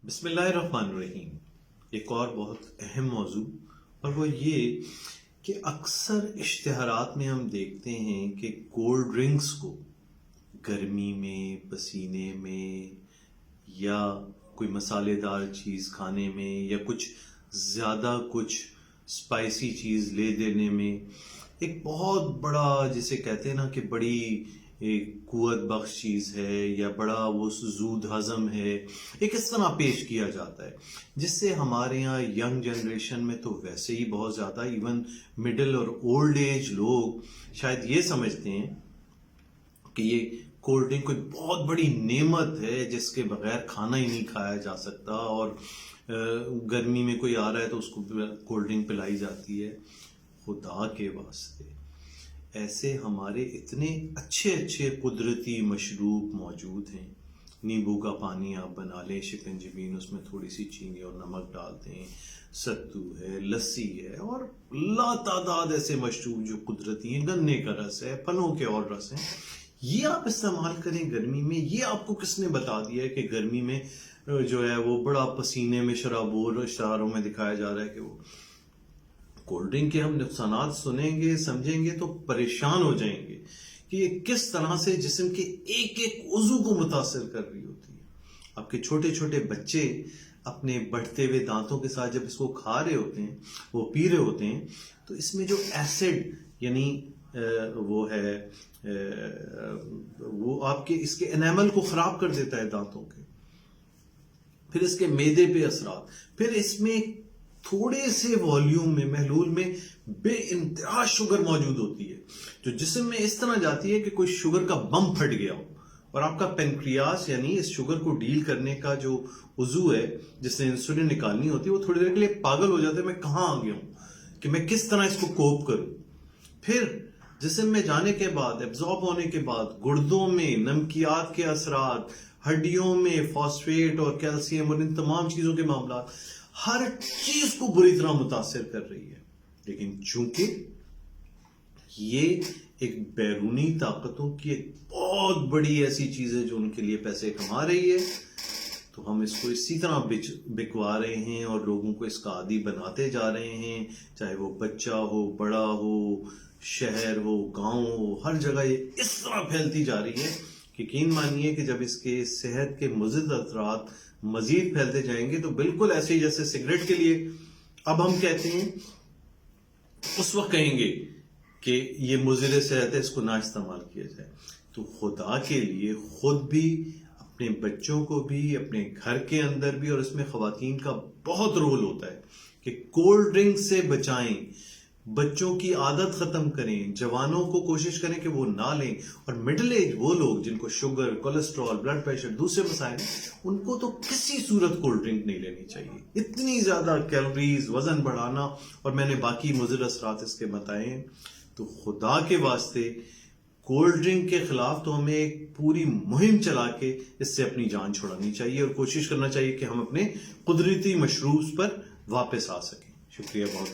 بسم اللہ الرحمن الرحیم. ایک اور بہت اہم موضوع، اور وہ یہ کہ اکثر اشتہارات میں ہم دیکھتے ہیں کہ کولڈ ڈرنکس کو گرمی میں، پسینے میں، یا کوئی مسالے دار چیز کھانے میں، یا کچھ زیادہ کچھ اسپائسی چیز لے دینے میں ایک بہت بڑا، جسے کہتے ہیں نا کہ بڑی ایک قوت بخش چیز ہے، یا بڑا وہ زود ہضم ہے، ایک اس طرح پیش کیا جاتا ہے، جس سے ہمارے یہاں ینگ جنریشن میں تو ویسے ہی بہت زیادہ، ایون مڈل اور اولڈ ایج لوگ شاید یہ سمجھتے ہیں کہ یہ کولڈ ڈرنک کوئی بہت بڑی نعمت ہے جس کے بغیر کھانا ہی نہیں کھایا جا سکتا، اور گرمی میں کوئی آ رہا ہے تو اس کو کولڈ ڈرنک پلائی جاتی ہے. خدا کے واسطے ایسے ہمارے اتنے اچھے اچھے قدرتی مشروب موجود ہیں. نیمبو کا پانی آپ بنا لیں، شکنجبین، اس میں تھوڑی سی چینی اور نمک ڈال دیں، ستو ہے، لسی ہے، اور لا تعداد ایسے مشروب جو قدرتی ہیں. گنے کا رس ہے، پھلوں کے اور رس ہیں، یہ آپ استعمال کریں گرمی میں. یہ آپ کو کس نے بتا دیا ہے کہ گرمی میں جو ہے وہ بڑا پسینے میں شرابور اشتہاروں میں دکھایا جا رہا ہے کہ وہ کولڈ ڈرنک کے ہم نقصانات سنیں گے، سمجھیں گے تو پریشان ہو جائیں گے کہ یہ کس طرح سے جسم کے ایک ایک عضو کو متاثر کر رہی ہوتی ہے. آپ کے چھوٹے چھوٹے بچے اپنے بڑھتے ہوئے دانتوں کے ساتھ جب اس کو کھا رہے ہوتے ہیں، وہ پی رہے ہوتے ہیں، تو اس میں جو ایسڈ یعنی وہ ہے وہ آپ کے اس کے انیمل کو خراب کر دیتا ہے دانتوں کے. پھر اس کے معدے پہ اثرات، پھر اس میں تھوڑے سے والیوم میں، محلول میں بے انتہا شوگر موجود ہوتی ہے، جو جسم میں اس طرح جاتی ہے کہ کوئی شوگر کا بم پھٹ گیا ہو، اور آپ کا پینکریاس یعنی اس شوگر کو ڈیل کرنے کا جو عضو ہے جس نے انسولین نکالنی ہوتی ہے، وہ تھوڑی دیر کے لیے پاگل ہو جاتا ہے، میں کہاں آ گیا ہوں کہ میں کس طرح اس کو کوپ کروں. پھر جسم میں جانے کے بعد، ایبزارب ہونے کے بعد، گردوں میں نمکیات کے اثرات، ہڈیوں میں فاسفیٹ اور کیلشیم اور ان تمام چیزوں کے معاملات، ہر چیز کو بری طرح متاثر کر رہی ہے. لیکن چونکہ یہ ایک بیرونی طاقتوں کی ایک بہت بڑی ایسی چیز ہے جو ان کے لیے پیسے کما رہی ہے، تو ہم اس کو اسی طرح بکوا رہے ہیں اور لوگوں کو اس کا عادی بناتے جا رہے ہیں. چاہے وہ بچہ ہو، بڑا ہو، شہر ہو، گاؤں ہو، ہر جگہ یہ اس طرح پھیلتی جا رہی ہے کہ یقین مانیے کہ جب اس کے صحت کے مضر اثرات مزید پھیلتے جائیں گے تو بالکل ایسے ہی جیسے سگریٹ کے لیے اب ہم کہتے ہیں، اس وقت کہیں گے کہ یہ مضر صحت ہے، اس کو نہ استعمال کیا جائے. تو خدا کے لیے خود بھی، اپنے بچوں کو بھی، اپنے گھر کے اندر بھی، اور اس میں خواتین کا بہت رول ہوتا ہے کہ کولڈ ڈرنک سے بچائیں، بچوں کی عادت ختم کریں، جوانوں کو کوشش کریں کہ وہ نہ لیں، اور مڈل ایج وہ لوگ جن کو شوگر، کولیسٹرول، بلڈ پریشر، دوسرے مسائل، ان کو تو کسی صورت کولڈ ڈرنک نہیں لینی چاہیے. اتنی زیادہ کیلوریز، وزن بڑھانا، اور میں نے باقی مضر اثرات اس کے بتائے ہیں. تو خدا کے واسطے کولڈ ڈرنک کے خلاف تو ہمیں ایک پوری مہم چلا کے اس سے اپنی جان چھڑانی چاہیے، اور کوشش کرنا چاہیے کہ ہم اپنے قدرتی مشروب پر واپس آ سکیں. شکریہ بہت.